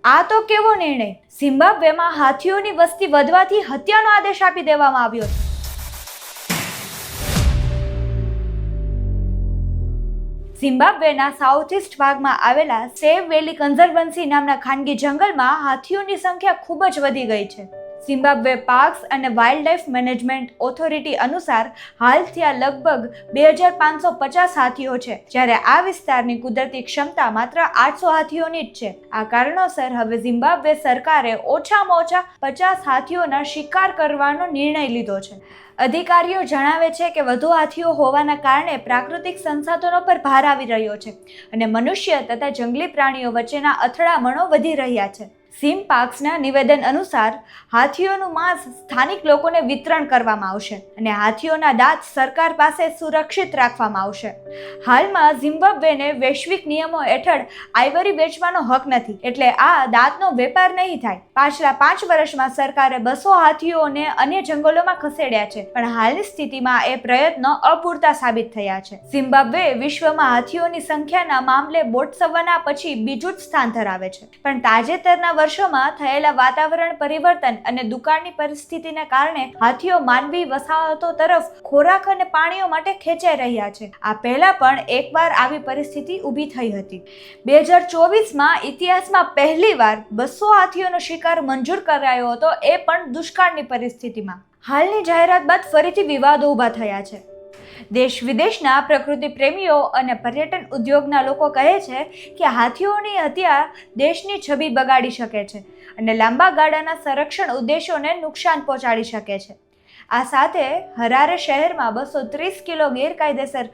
આ તો કેવો નિર્ણય! ઝિમ્બાબ્વેમાં હાથીઓની વસ્તી વધવાથી હત્યાનો આદેશ આપી દેવામાં આવ્યો છે. ઝિમ્બાબ્વેના સાઉથ ઇસ્ટ ભાગમાં આવેલા સેવ વેલી કન્ઝર્વન્સી નામના ખાનગી જંગલમાં હાથીઓની સંખ્યા ખૂબ જ વધી ગઈ છે. ઝિમ્બાબ્વે પાર્ક્સ અને વાઇલ્ડલાઇફ મેનેજમેન્ટ ઓથોરિટી અનુસાર હાલ ત્યાં લગભગ 2550 હાથીઓ છે, જ્યારે આ વિસ્તારની કુદરતી ક્ષમતા માત્ર 800 હાથીઓની જ છે. આ કારણોસર હવે ઝિમ્બાબ્વે સરકારે ઓછામાં ઓછા 50 હાથીઓના શિકાર કરવાનો નિર્ણય લીધો છે. અધિકારીઓ જણાવે છે કે વધુ હાથીઓ હોવાના કારણે પ્રાકૃતિક સંસાધનો પર ભાર આવી રહ્યો છે અને મનુષ્ય તથા જંગલી પ્રાણીઓ વચ્ચેના અથડામણો વધી રહ્યા છે. સીમ પાર્ક્સના નિવેદન અનુસાર હાથીઓનું માંસ સ્થાનિક લોકોને વિતરણ કરવામાં આવશે અને હાથીઓના દાંત સરકાર પાસે સુરક્ષિત રાખવામાં આવશે. હાલમાં ઝિમ્બાબ્વેને વૈશ્વિક નિયમો હેઠળ આઇવરી વેચવાનો હક નથી, એટલે આ દાંતનો વેપાર નહીં થાય. પાછલા 5 વર્ષમાં સરકારે 200 હાથીઓને અન્ય જંગલોમાં ખસેડ્યા છે, પણ હાલની સ્થિતિમાં એ પ્રયત્નો અપૂરતા સાબિત થયા છે. ઝિમ્બાબ્વે વિશ્વમાં હાથીઓની સંખ્યાના મામલે બોટ્સવાના પછી બીજું જ સ્થાન ધરાવે છે, પણ તાજેતરના વર્ષોમાં થયેલા વાતાવરણ પરિવર્તન અને દુકાળની પરિસ્થિતિને કારણે હાથીઓ માનવી વસાહતો તરફ ખોરાક અને પાણીઓ માટે ખેંચાઈ રહ્યા છે. આ પહેલા પણ એકવાર આવી પરિસ્થિતિ ઊભી થઈ હતી. 2024માં ઇતિહાસમાં પહેલીવાર 200 હાથીઓનો શિકાર મંજૂર કરાયો હતો, એ પણ દુષ્કાળની પરિસ્થિતિમાં. હાલની જાહેરાત બાદ ફરીથી વિવાદો ઊભા થયા છે. દેશ વિદેશના પ્રકૃતિ પ્રેમીઓ અને પર્યટન ઉદ્યોગના લોકો કહે છે કે હાથીઓની હત્યા દેશની છબી બગાડી શકે છે અને લાંબા ગાળાના સંરક્ષણ ઉદ્દેશોને નુકસાન પહોંચાડી શકે છે. આ સાથે હરારે શહેરમાં 230 કિલો ગેરકાયદેસર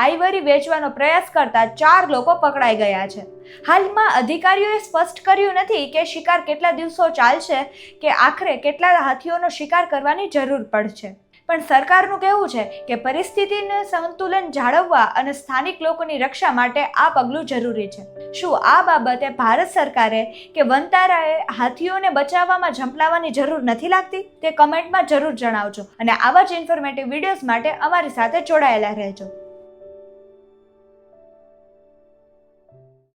આઇવરી વેચવાનો પ્રયાસ કરતા 4 લોકો પકડાઈ ગયા છે. હાલમાં અધિકારીઓએ સ્પષ્ટ કર્યું નથી કે શિકાર કેટલા દિવસો ચાલશે કે આખરે કેટલા હાથીઓનો શિકાર કરવાની જરૂર પડશે. પણ સરકારનું કહેવું છે કે પરિસ્થિતિનું સંતુલન જાળવવા અને સ્થાનિક લોકોની રક્ષા માટે આ પગલું જરૂરી છે. શું આ બાબતે ભારત સરકારે કે વનતારાએ હાથીઓને બચાવવામાં ઝંપલાવવાની જરૂર નથી લાગતી? તે કમેન્ટમાં જરૂર જણાવજો અને આવા જ ઇન્ફોર્મેટિવ વિડીયોઝ માટે અમારી સાથે જોડાયેલા રહેજો.